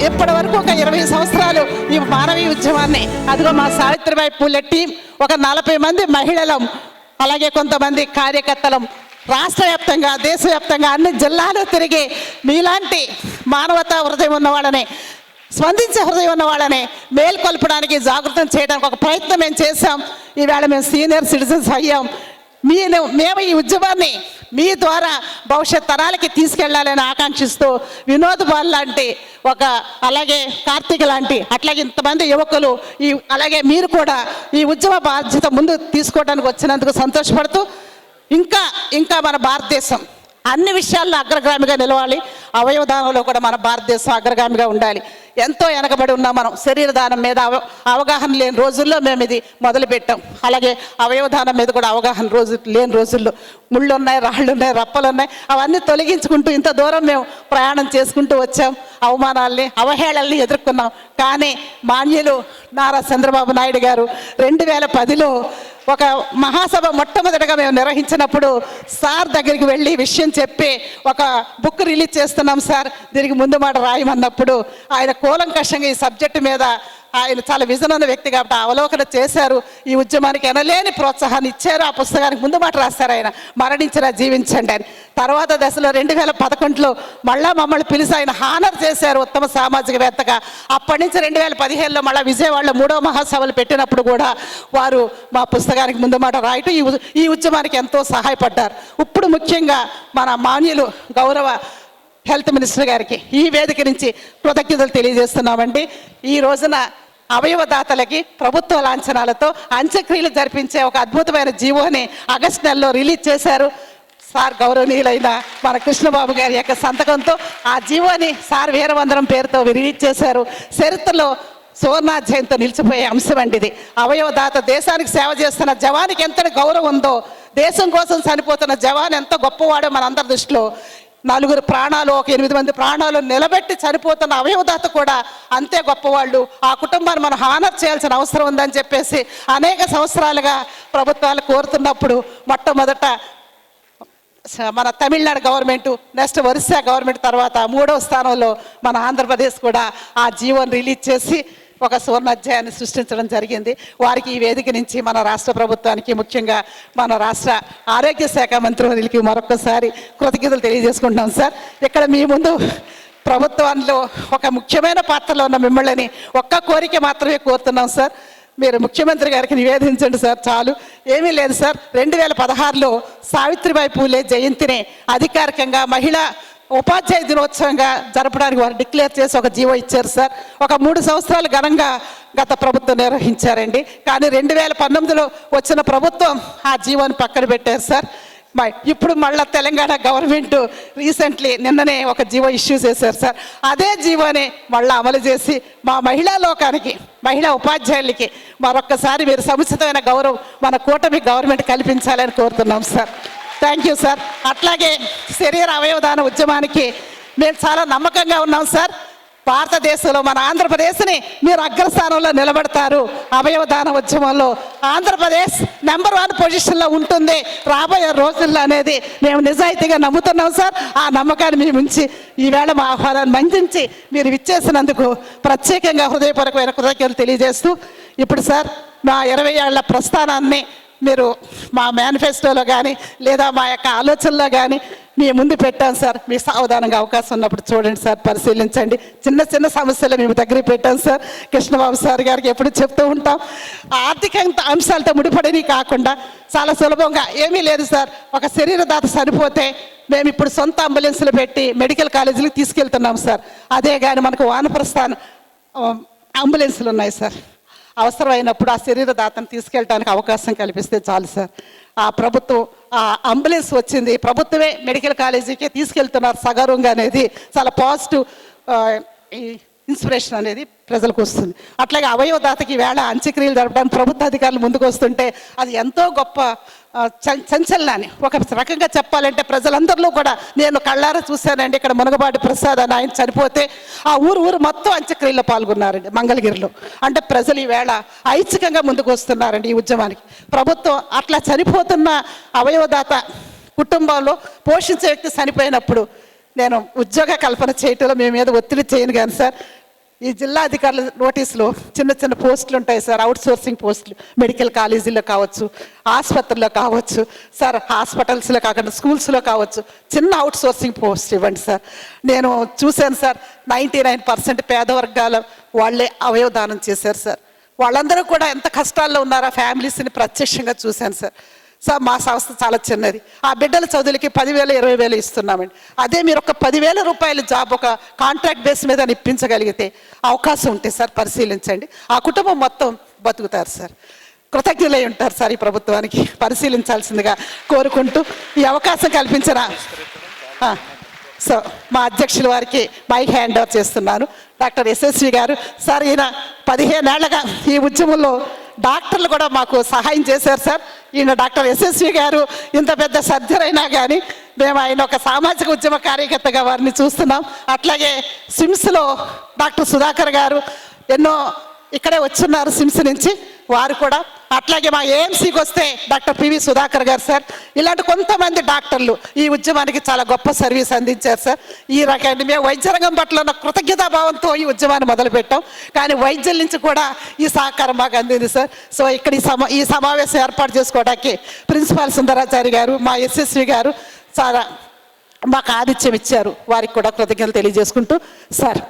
ఇప్పటి వరకు ఒక 20 సంవత్సరాలు ఈ మానవీయ ఉద్యమాన్ని, అదిగో మా సావిత్రిబాయి పూలే టీం ఒక 40 మంది మహిళలం, అలాగే కొంతమంది కార్యకర్తలం రాష్ట్ర వ్యాప్తంగా దేశవ్యాప్తంగా అన్ని జిల్లాలు తిరిగి మీలాంటి మానవతా హృదయం ఉన్న వాళ్ళని, స్పందించే హృదయం ఉన్న వాళ్ళని మేల్కొల్పడానికి, జాగృతం చేయడానికి ఒక ప్రయత్నం మేము చేశాం. ఈవేళ మేము సీనియర్ సిటిజన్స్ అయ్యాం. మేము ఈ ఉద్యమాన్ని మీ ద్వారా భవిష్యత్ తరాలకి తీసుకెళ్లాలని ఆకాంక్షిస్తూ వినోద్ బాల్ లాంటి అలాగే కార్తీక్ లాంటి అట్లాగే ఇంతమంది యువకులు అలాగే మీరు కూడా ఈ ఉద్యమ బాధ్యత ముందు తీసుకోవడానికి వచ్చినందుకు సంతోషపడుతూ ఇంకా మన భారతదేశం అన్ని విషయాల్లో అగ్రగామిగా నిలవాలి. అవయవదానంలో కూడా మన భారతదేశం అగ్రగామిగా ఉండాలి. ఎంతో వెనకబడి ఉన్నాం మనం. శరీరదానం మీద అవగాహన లేని రోజుల్లో మేము ఇది మొదలుపెట్టాం. అలాగే అవయవదానం మీద కూడా అవగాహన లేని రోజుల్లో ముళ్ళు ఉన్నాయి, రాళ్ళు ఉన్నాయి, రప్పలు ఉన్నాయి, అవన్నీ తొలగించుకుంటూ ఇంత దూరం మేము ప్రయాణం చేసుకుంటూ వచ్చాం. అవమానాల్ని, అవహేళనల్ని ఎదుర్కొన్నాం. కానీ మాన్యులు నారా చంద్రబాబు నాయుడు గారు 2010లో ఒక మహాసభ మొట్టమొదటిగా మేము నిర్వహించినప్పుడు సార్ దగ్గరికి వెళ్ళి విషయం చెప్పి ఒక బుక్ రిలీజ్ చేస్తున్నాం సార్, దీనికి ముందు మాట రాయమన్నప్పుడు ఆయన కూలంకషంగా ఈ సబ్జెక్టు మీద ఆయన చాలా విజన్ ఉన్న వ్యక్తి కాబట్టి అవలోకన చేశారు. ఈ ఉద్యమానికి ఎనలేని ప్రోత్సాహాన్ని ఇచ్చారు. ఆ పుస్తకానికి ముందు మాట రాశారు ఆయన, మరణించినా జీవించండి అని. తర్వాత దశలో 2011లో మళ్ళా మమ్మల్ని పిలిచి ఆయన హానర్ చేశారు ఉత్తమ సామాజికవేత్తగా. అప్పటి నుంచి 2015లో మళ్ళీ విజయవాడలో 3వ మహాసభలు పెట్టినప్పుడు కూడా వారు మా పుస్తకానికి ముందు మాట రాయటం ఈ ఉద్యమానికి ఎంతో సహాయపడ్డారు. ఇప్పుడు ముఖ్యంగా మన మాన్యులు గౌరవ హెల్త్ మినిస్టర్ గారికి ఈ వేదిక నుంచి కృతజ్ఞతలు తెలియజేస్తున్నామండి. ఈ రోజున అవయవదాతలకి ప్రభుత్వ లాంఛనాలతో అంత్యక్రియలు జరిపించే ఒక అద్భుతమైన జీవోని ఆగస్టు నెలలో రిలీజ్ చేశారు సార్. గౌరవనీయులైన మన కృష్ణబాబు గారి యొక్క సంతకంతో ఆ జీవోని సార్ వీరవందనం పేరుతో రిలీజ్ చేశారు. చరిత్రలో సువర్ణాధ్యాయంతో నిలిచిపోయే అంశం అండి ఇది. అవయవదాత దేశానికి సేవ చేస్తున్న జవానికి ఎంత గౌరవం ఉందో, దేశం కోసం చనిపోతున్న జవాన్ ఎంత గొప్పవాడో మనందరి దృష్టిలో, 4 ప్రాణాలు, ఒక 8 మంది ప్రాణాలు నిలబెట్టి చనిపోతున్న అవయవదాత కూడా అంతే గొప్పవాళ్ళు. ఆ కుటుంబాన్ని మనం హానర్ చేయాల్సిన అవసరం ఉందని చెప్పేసి అనేక సంవత్సరాలుగా ప్రభుత్వాలు కోరుతున్నప్పుడు మొట్టమొదట మన Tamil Nadu government, next Orissa government, తర్వాత 3వ స్థానంలో మన ఆంధ్రప్రదేశ్ కూడా ఆ జీవోని రిలీజ్ చేసి ఒక సువర్ణాధ్యాయాన్ని సృష్టించడం జరిగింది. వారికి ఈ వేదిక నుంచి మన రాష్ట్ర ప్రభుత్వానికి, ముఖ్యంగా మన రాష్ట్ర ఆరోగ్య శాఖ మంత్రులకి మరొకసారి కృతజ్ఞతలు తెలియజేసుకుంటున్నాం సార్. ఇక్కడ మీ ముందు ప్రభుత్వంలో ఒక ముఖ్యమైన పాత్రలో ఉన్న మిమ్మల్ని ఒక్క కోరిక మాత్రమే కోరుతున్నాం సార్. మీరు ముఖ్యమంత్రి గారికి నివేదించండి సార్, చాలు. ఏమీ లేదు సార్, 2016లో సావిత్రిబాయి పూలే జయంతిని అధికారికంగా మహిళా ఉపాధ్యాయ దినోత్సవంగా జరపడానికి వారు డిక్లేర్ చేసి ఒక జీవో ఇచ్చారు సార్. ఒక 3 సంవత్సరాలు ఘనంగా గత ప్రభుత్వం నిర్వహించారండి. కానీ 2019లో వచ్చిన ప్రభుత్వం ఆ జీవోని పక్కన పెట్టారు సార్. ఇప్పుడు మళ్ళీ తెలంగాణ గవర్నమెంట్ రీసెంట్లీ నిన్ననే ఒక జీవో ఇష్యూ చేశారు సార్. అదే జీవోని మళ్ళీ అమలు చేసి మా మహిళా లోకానికి, మహిళా ఉపాధ్యాయులకి మరొక్కసారి మీరు సముచితమైన గౌరవం మన కూటమి గవర్నమెంట్ కల్పించాలని కోరుతున్నాం సార్. Thank you sir. అట్లాగే శరీర అవయవదాన ఉద్యమానికి మేము చాలా నమ్మకంగా ఉన్నాం సార్. భారతదేశంలో మన ఆంధ్రప్రదేశ్ని మీరు అగ్రస్థానంలో నిలబడతారు. అవయవదాన ఉద్యమంలో ఆంధ్రప్రదేశ్ నెంబర్ 1 పొజిషన్లో ఉంటుంది రాబోయే రోజుల్లో అనేది మేము నిజాయితీగా నమ్ముతున్నాం సార్. ఆ నమ్మకాన్ని మేము ఉంచి ఈవేళ మా ఆహ్వానాన్ని మన్నించి మీరు ఇచ్చేసినందుకు ప్రత్యేకంగా హృదయపూర్వకమైన కృతజ్ఞతలు తెలియజేస్తూ, ఇప్పుడు సార్ మా 20 ఏళ్ల ప్రస్థానాన్ని మీరు మా మేనిఫెస్టోలో కానీ లేదా మా యొక్క ఆలోచనలో కానీ మీ ముందు పెట్టాం సార్. మీ సావధానంగా అవకాశం ఉన్నప్పుడు చూడండి సార్, పరిశీలించండి. చిన్న చిన్న సమస్యలు మేము దగ్గర పెట్టాం సార్. కృష్ణబాబు సార్ గారికి ఎప్పుడు చెప్తూ ఉంటాం, ఆర్థిక అంశాలతో ముడిపడినవి కాకుండా చాలా సులభంగా ఏమీ లేదు సార్. ఒక శరీరదాత చనిపోతే మేము ఇప్పుడు సొంత అంబులెన్స్లు పెట్టి మెడికల్ కాలేజీలకు తీసుకెళ్తున్నాం సార్. అదే కానీ మనకు వానప్రస్థానం అంబులెన్స్లు ఉన్నాయి సార్. అవసరమైనప్పుడు ఆ శరీరదాతను తీసుకెళ్ళడానికి అవకాశం కల్పిస్తే చాలు సార్. ఆ ప్రభుత్వం ఆ అంబులెన్స్ వచ్చింది, ప్రభుత్వమే మెడికల్ కాలేజీకి తీసుకెళ్తున్నారు సగర్వంగా అనేది చాలా పాజిటివ్ ఇన్స్పిరేషన్ అనేది ప్రజలకు వస్తుంది. అట్లాగే అవయవదాతకి వేళ అంత్యక్రియలు జరపడానికి ప్రభుత్వ అధికారులు ముందుకు వస్తుంటే అది ఎంతో గొప్ప సంచలనాన్ని. ఒక రకంగా చెప్పాలంటే ప్రజలందరిలో కూడా నేను కళ్ళారా చూశానండి. ఇక్కడ మునగబాటి ప్రసాద్ అని ఆయన చనిపోతే ఆ ఊరు మొత్తం అంత్యక్రియల్లో పాల్గొన్నారండి మంగళగిరిలో. అంటే ప్రజలు ఈవేళ ఐచ్ఛికంగా ముందుకు వస్తున్నారండి ఈ ఉద్యమానికి. ప్రభుత్వం అట్లా చనిపోతున్న అవయవదాత కుటుంబంలో పోషించే వ్యక్తి చనిపోయినప్పుడు నేను ఉద్యోగ కల్పన చేయటంలో మీ మీద ఒత్తిడి చేయను కానీ సార్, ఈ జిల్లా అధికారుల నోటీసులో చిన్న చిన్న పోస్టులు ఉంటాయి సార్, అవుట్ సోర్సింగ్ పోస్టులు. మెడికల్ కాలేజీలో కావచ్చు, ఆసుపత్రుల్లో కావచ్చు సార్, హాస్పిటల్స్లో కాకుండా స్కూల్స్లో కావచ్చు, చిన్న అవుట్ సోర్సింగ్ పోస్ట్ ఇవ్వండి సార్. నేను చూశాను సార్, 99% పేద వర్గాల వాళ్ళే అవయవదానం చేశారు సార్. వాళ్ళందరూ కూడా ఎంత కష్టాల్లో ఉన్నారో ఫ్యామిలీస్ని ప్రత్యక్షంగా చూశాను సార్. సార్ మా సంస్థ చాలా చిన్నది, ఆ బిడ్డల చదువులకి 10,000 20,000 ఇస్తున్నామండి. అదే మీరు ఒక 10,000 రూపాయల జాబ్ ఒక కాంట్రాక్ట్ బేస్ మీద ఇప్పించగలిగితే అవకాశం ఉంటే సార్ పరిశీలించండి, ఆ కుటుంబం మొత్తం బతుకుతారు సార్. కృతజ్ఞులై ఉంటారు సార్ ఈ ప్రభుత్వానికి. పరిశీలించాల్సిందిగా కోరుకుంటూ ఈ అవకాశం కల్పించిన సో మా అధ్యక్షుల వారికి మైక్ హ్యాండ్ ఓవర్ చేస్తున్నాను. డాక్టర్ ఎస్ఎస్వి గారు సార్, ఈయన 15 ఏళ్లుగా ఈ ఉద్యమంలో డాక్టర్లు కూడా మాకు సహాయం చేశారు సార్. ఈయన డాక్టర్ ఎస్ఎస్వి గారు ఇంత పెద్ద సర్జరీ అయినా కానీ మేము ఆయన ఒక సామాజిక ఉద్యమ కార్యకర్తగా వారిని చూస్తున్నాం. అట్లాగే సిమ్స్లో డాక్టర్ సుధాకర్ గారు ఎన్నో ఇక్కడే వచ్చున్నారు సిమ్స్ నుంచి, వారు కూడా. అట్లాగే మా ఏఎంసీకి వస్తే డాక్టర్ పివి సుధాకర్ గారు సార్, ఇలాంటి కొంతమంది డాక్టర్లు ఈ ఉద్యమానికి చాలా గొప్ప సర్వీస్ అందించారు సార్. ఈ రకంగా మేము వైద్య రంగం పట్ల ఉన్న కృతజ్ఞతాభావంతో ఈ ఉద్యమాన్ని మొదలుపెట్టాం, కానీ వైద్యుల నుంచి కూడా ఈ సహకారం మాకు అందింది సార్. సో ఇక్కడ ఈ సమావేశం ఏర్పాటు చేసుకోవడానికి ప్రిన్సిపాల్ సుందరాచారి గారు, మా ఎస్ఎస్వి గారు చాలా మాకు ఆతిథ్యం ఇచ్చారు, వారికి కూడా కృతజ్ఞతలు తెలియజేసుకుంటూ సార్